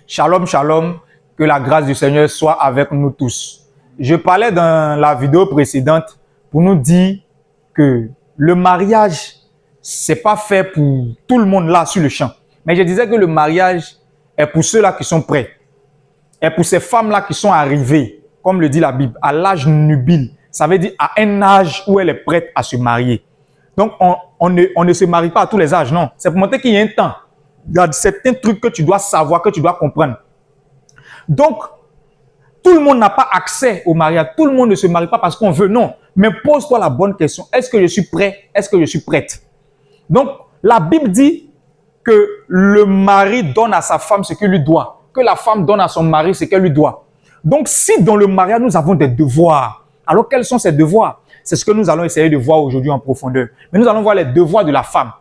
Shalom, shalom, que la grâce du Seigneur soit avec nous tous. Je parlais dans la vidéo précédente pour nous dire que le mariage, c'est pas fait pour tout le monde là sur le champ. Mais je disais que le mariage est pour ceux-là qui sont prêts. Est pour ces femmes-là qui sont arrivées, comme le dit la Bible, à l'âge nubile. Ça veut dire à un âge où elle est prête à se marier. Donc, on ne se marie pas à tous les âges, non. C'est pour montrer qu'il y a un temps. Il y a certains trucs que tu dois savoir, que tu dois comprendre. Donc, tout le monde n'a pas accès au mariage. Tout le monde ne se marie pas parce qu'on veut, non. Mais pose-toi la bonne question. Est-ce que je suis prêt? Est-ce que je suis prête? Donc, la Bible dit que le mari donne à sa femme ce qu'il lui doit. Que la femme donne à son mari ce qu'elle lui doit. Donc, si dans le mariage, nous avons des devoirs, alors quels sont ces devoirs? C'est ce que nous allons essayer de voir aujourd'hui en profondeur. Mais nous allons voir les devoirs de la femme.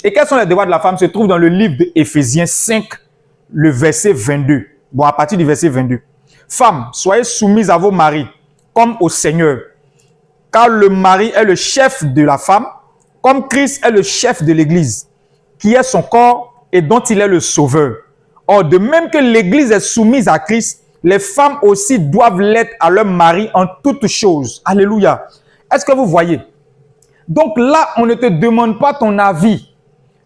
Et quels sont les devoirs de la femme? Se trouve dans le livre d'Éphésiens 5, le verset 22. Bon, à partir du verset 22. Femmes, soyez soumises à vos maris, comme au Seigneur. Car le mari est le chef de la femme, comme Christ est le chef de l'Église, qui est son corps et dont il est le sauveur. Or, de même que l'Église est soumise à Christ, les femmes aussi doivent l'être à leur mari en toutes choses. Alléluia. Est-ce que vous voyez? Donc là, on ne te demande pas ton avis.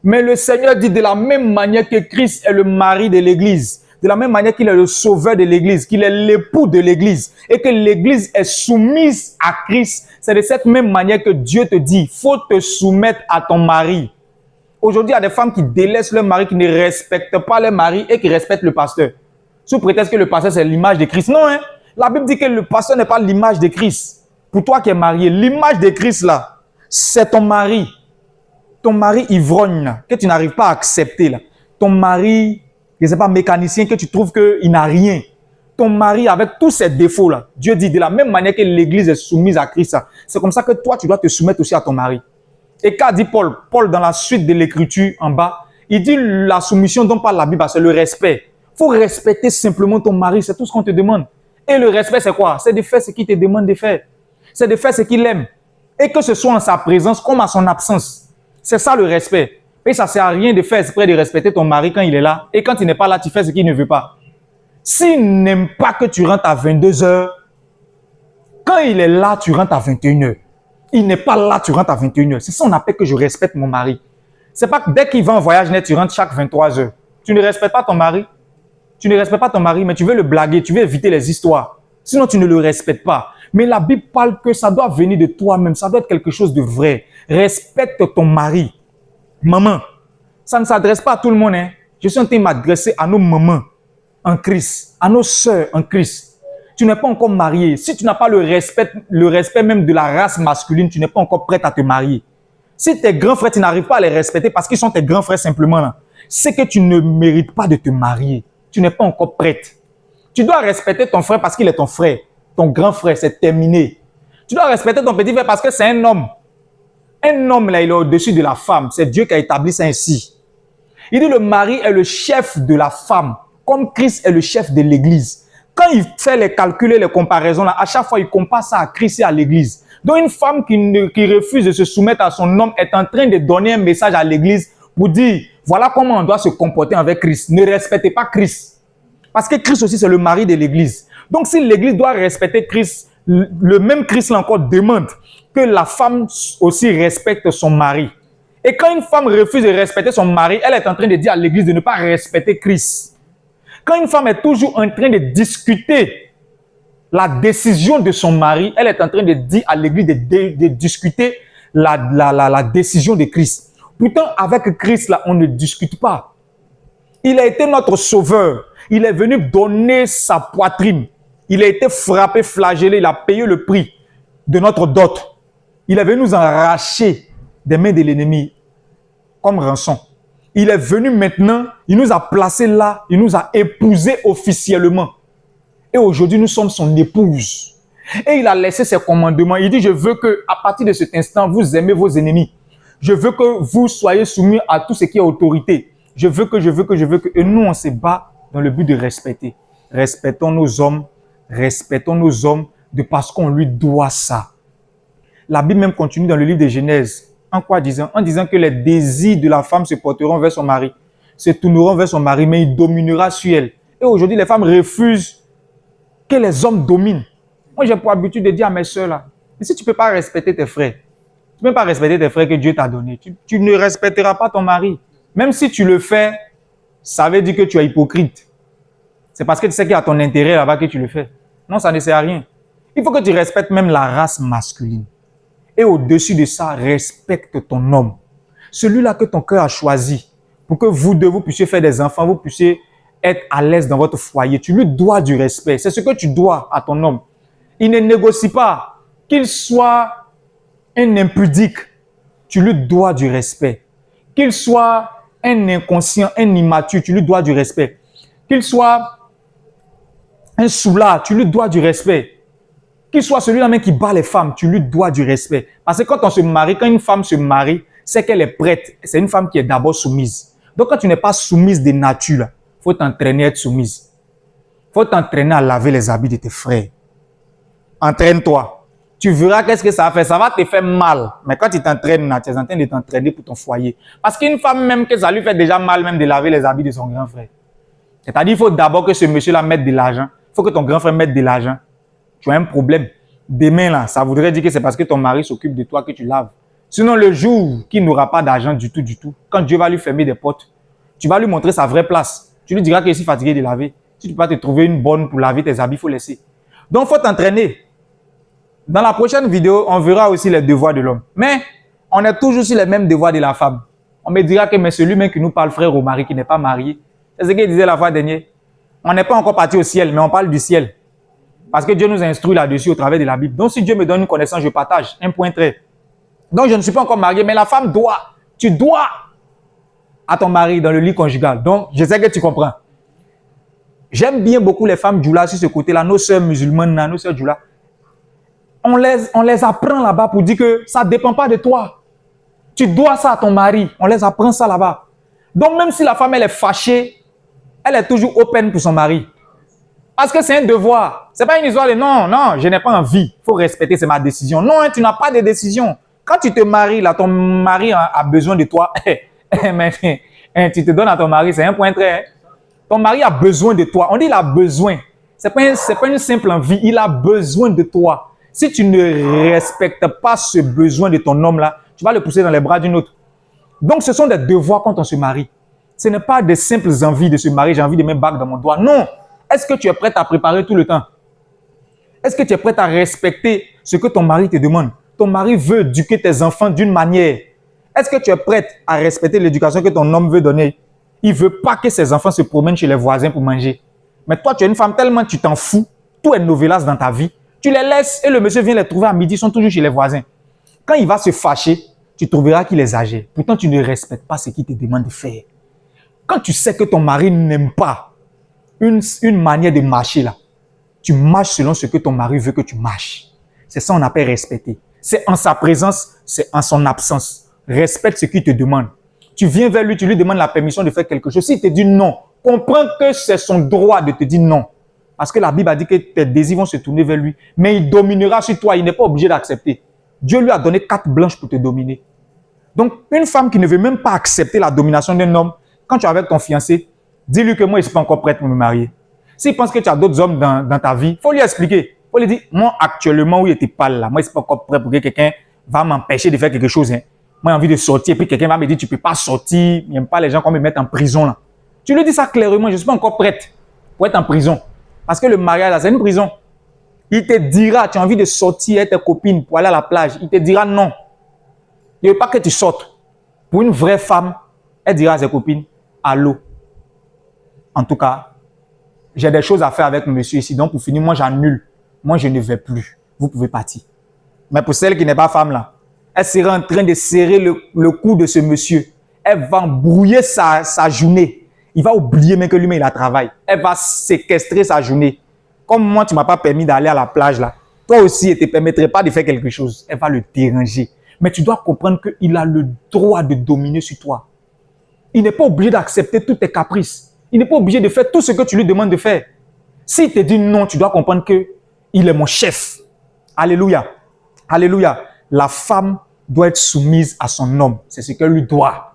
Mais le Seigneur dit de la même manière que Christ est le mari de l'Église, de la même manière qu'il est le sauveur de l'Église, qu'il est l'époux de l'Église et que l'Église est soumise à Christ, c'est de cette même manière que Dieu te dit, il faut te soumettre à ton mari. Aujourd'hui, il y a des femmes qui délaissent leur mari, qui ne respectent pas leur mari et qui respectent le pasteur. Sous prétexte que le pasteur, c'est l'image de Christ. Non, hein? La Bible dit que le pasteur n'est pas l'image de Christ. Pour toi qui es marié, l'image de Christ là, c'est ton mari. Ton mari ivrogne là, que tu n'arrives pas à accepter là. Ton mari, je ne sais pas, mécanicien, que tu trouves qu'il n'a rien. Ton mari avec tous ses défauts là. Dieu dit de la même manière que l'Église est soumise à Christ, c'est comme ça que toi, tu dois te soumettre aussi à ton mari. Et qu'a dit Paul? Paul, dans la suite de l'écriture en bas, il dit la soumission dont parle la Bible, c'est le respect. Il faut respecter simplement ton mari, c'est tout ce qu'on te demande. Et le respect, c'est quoi? C'est de faire ce qu'il te demande de faire. C'est de faire ce qu'il aime. Et que ce soit en sa présence comme à son absence. C'est ça le respect. Et ça ne sert à rien de faire exprès de respecter ton mari quand il est là. Et quand il n'est pas là, tu fais ce qu'il ne veut pas. S'il n'aime pas que tu rentres à 22h, quand il est là, tu rentres à 21h. Il n'est pas là, tu rentres à 21h. C'est ça qu'on appelle que je respecte mon mari. C'est pas que dès qu'il va en voyage net, tu rentres chaque 23h. Tu ne respectes pas ton mari. Tu ne respectes pas ton mari, mais tu veux le blaguer, tu veux éviter les histoires. Sinon, tu ne le respectes pas. Mais la Bible parle que ça doit venir de toi-même. Ça doit être quelque chose de vrai. Respecte ton mari. Maman, ça ne s'adresse pas à tout le monde. Hein. Je suis en train de m'adresser à nos mamans en Christ, à nos sœurs en Christ. Tu n'es pas encore marié. Si tu n'as pas le respect même de la race masculine, tu n'es pas encore prête à te marier. Si tes grands frères, tu n'arrives pas à les respecter parce qu'ils sont tes grands frères simplement, là, c'est que tu ne mérites pas de te marier. Tu n'es pas encore prête. Tu dois respecter ton frère parce qu'il est ton frère. Ton grand frère, c'est terminé. Tu dois respecter ton petit frère parce que c'est un homme. Un homme, là, il est au-dessus de la femme. C'est Dieu qui a établi ça ainsi. Il dit le mari est le chef de la femme, comme Christ est le chef de l'Église. Quand il fait les calculs et les comparaisons, là, à chaque fois, il compare ça à Christ et à l'Église. Donc, une femme qui refuse de se soumettre à son homme est en train de donner un message à l'Église pour dire, voilà comment on doit se comporter avec Christ. Ne respectez pas Christ. Parce que Christ aussi, c'est le mari de l'Église. Donc, si l'Église doit respecter Christ, le même Christ là encore demande que la femme aussi respecte son mari. Et quand une femme refuse de respecter son mari, elle est en train de dire à l'Église de ne pas respecter Christ. Quand une femme est toujours en train de discuter la décision de son mari, elle est en train de dire à l'Église de discuter la décision de Christ. Pourtant, avec Christ, là, on ne discute pas. Il a été notre sauveur. Il est venu donner sa poitrine. Il a été frappé, flagellé. Il a payé le prix de notre dot. Il est venu nous arracher des mains de l'ennemi comme rançon. Il est venu maintenant, il nous a placés là, il nous a épousés officiellement. Et aujourd'hui, nous sommes son épouse. Et il a laissé ses commandements. Il dit, je veux que, à partir de cet instant, vous aimez vos ennemis. Je veux que vous soyez soumis à tout ce qui est autorité. Je veux que. Et nous, on se bat dans le but de respecter. Respectons nos hommes de parce qu'on lui doit ça. La Bible même continue dans le livre de Genèse. En quoi disant? En disant que les désirs de la femme se porteront vers son mari, se tourneront vers son mari, mais il dominera sur elle. Et aujourd'hui, les femmes refusent que les hommes dominent. Moi, j'ai pour habitude de dire à mes soeurs là, si tu ne peux pas respecter tes frères, tu ne peux pas respecter tes frères que Dieu t'a donnés, tu ne respecteras pas ton mari. Même si tu le fais, ça veut dire que tu es hypocrite. C'est parce que tu sais qu'il y a ton intérêt là-bas que tu le fais. Non, ça ne sert à rien. Il faut que tu respectes même la race masculine. Et au-dessus de ça, respecte ton homme. Celui-là que ton cœur a choisi pour que vous deux, vous puissiez faire des enfants, vous puissiez être à l'aise dans votre foyer. Tu lui dois du respect. C'est ce que tu dois à ton homme. Il ne négocie pas. Qu'il soit un impudique, tu lui dois du respect. Qu'il soit un inconscient, un immature, tu lui dois du respect. Qu'il soit un soulard, tu lui dois du respect. Qu'il soit celui-là même qui bat les femmes, tu lui dois du respect. Parce que quand on se marie, quand une femme se marie, c'est qu'elle est prête. C'est une femme qui est d'abord soumise. Donc quand tu n'es pas soumise de nature, il faut t'entraîner à être soumise. Il faut t'entraîner à laver les habits de tes frères. Entraîne-toi. Tu verras qu'est-ce que ça va faire. Ça va te faire mal. Mais quand tu t'entraînes, tu es en train de t'entraîner pour ton foyer. Parce qu'une femme, même que ça lui fait déjà mal même de laver les habits de son grand frère. C'est-à-dire qu'il faut d'abord que ce monsieur-là mette de l'argent. Il faut que ton grand frère mette de l'argent. Tu as un problème. Demain, là, ça voudrait dire que c'est parce que ton mari s'occupe de toi que tu laves. Sinon, le jour qu'il n'aura pas d'argent du tout, quand Dieu va lui fermer des portes, tu vas lui montrer sa vraie place. Tu lui diras qu'il est fatigué de laver. Si tu peux pas te trouver une bonne pour laver tes habits, il faut laisser. Donc, il faut t'entraîner. Dans la prochaine vidéo, on verra aussi les devoirs de l'homme. Mais on a toujours aussi les mêmes devoirs de la femme. On me dira que mais celui même qui nous parle, frère au mari, qui n'est pas marié, c'est ce qu'il disait la fois dernière. On n'est pas encore parti au ciel, mais on parle du ciel. Parce que Dieu nous instruit là-dessus au travers de la Bible. Donc si Dieu me donne une connaissance, je partage. Un point trait. Donc je ne suis pas encore marié, mais la femme doit. Tu dois à ton mari dans le lit conjugal. Donc je sais que tu comprends. J'aime bien beaucoup les femmes djoula sur ce côté-là, nos sœurs musulmanes, nos sœurs djoula. On les apprend là-bas pour dire que ça ne dépend pas de toi. Tu dois ça à ton mari. On les apprend ça là-bas. Donc même si la femme elle est fâchée, elle est toujours open pour son mari. Parce que c'est un devoir. Ce n'est pas une histoire de non, je n'ai pas envie. Il faut respecter, c'est ma décision. Non, tu n'as pas de décision. Quand tu te maries, là, ton mari a besoin de toi. Mais tu te donnes à ton mari, c'est un point très. Ton mari a besoin de toi. On dit il a besoin. Ce n'est pas une simple envie. Il a besoin de toi. Si tu ne respectes pas ce besoin de ton homme-là, tu vas le pousser dans les bras d'une autre. Donc, ce sont des devoirs quand on se marie. Ce n'est pas des simples envies de se marier. J'ai envie de mettre bague dans mon doigt. Non. Est-ce que tu es prête à préparer tout le temps? Est-ce que tu es prête à respecter ce que ton mari te demande? Ton mari veut éduquer tes enfants d'une manière. Est-ce que tu es prête à respecter l'éducation que ton homme veut donner? Il ne veut pas que ses enfants se promènent chez les voisins pour manger. Mais toi, tu es une femme tellement tu t'en fous. Tout est novelas dans ta vie. Tu les laisses et le monsieur vient les trouver à midi. Ils sont toujours chez les voisins. Quand il va se fâcher, tu trouveras qu'il est âgé. Pourtant, tu ne respectes pas ce qu'il te demande de faire. Quand tu sais que ton mari n'aime pas une manière de marcher là, tu marches selon ce que ton mari veut que tu marches. C'est ça qu'on appelle respecter. C'est en sa présence, c'est en son absence. Respecte ce qu'il te demande. Tu viens vers lui, tu lui demandes la permission de faire quelque chose. S'il te dit non, comprends que c'est son droit de te dire non. Parce que la Bible a dit que tes désirs vont se tourner vers lui. Mais il dominera sur toi, il n'est pas obligé d'accepter. Dieu lui a donné carte blanche pour te dominer. Donc, une femme qui ne veut même pas accepter la domination d'un homme, quand tu es avec ton fiancé, dis-lui que moi, je ne suis pas encore prête pour me marier. S'il pense que tu as d'autres hommes dans ta vie, il faut lui expliquer. Il faut lui dire, moi, actuellement, oui, tu parles là. Moi, je ne suis pas encore prêt pour que quelqu'un va m'empêcher de faire quelque chose. Hein. Moi, j'ai envie de sortir, puis quelqu'un va me dire, tu ne peux pas sortir. Il n'aime pas les gens qu'on me mette en prison là. Tu lui dis ça clairement, je ne suis pas encore prête pour être en prison. Parce que le mariage, là, c'est une prison. Il te dira, tu as envie de sortir avec tes copines pour aller à la plage. Il te dira non. Il ne veut pas que tu sortes. Pour une vraie femme, elle dira à ses copines, allô. En tout cas, j'ai des choses à faire avec monsieur ici. Donc, pour finir, moi, j'annule. Moi, je ne vais plus. Vous pouvez partir. Mais pour celle qui n'est pas femme, là, elle sera en train de serrer le cou de ce monsieur. Elle va embrouiller sa journée. Il va oublier même que lui-même, il a travail. Elle va séquestrer sa journée. Comme moi, tu ne m'as pas permis d'aller à la plage, là. Toi aussi, elle ne te permettrait pas de faire quelque chose. Elle va le déranger. Mais tu dois comprendre qu'il a le droit de dominer sur toi. Il n'est pas obligé d'accepter tous tes caprices. Il n'est pas obligé de faire tout ce que tu lui demandes de faire. S'il te dit non, tu dois comprendre qu'il est mon chef. Alléluia. Alléluia. La femme doit être soumise à son homme. C'est ce qu'elle lui doit.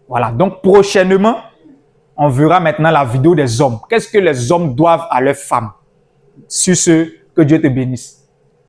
Voilà. Donc, prochainement, on verra maintenant la vidéo des hommes. Qu'est-ce que les hommes doivent à leurs femmes? Sur ce, que Dieu te bénisse.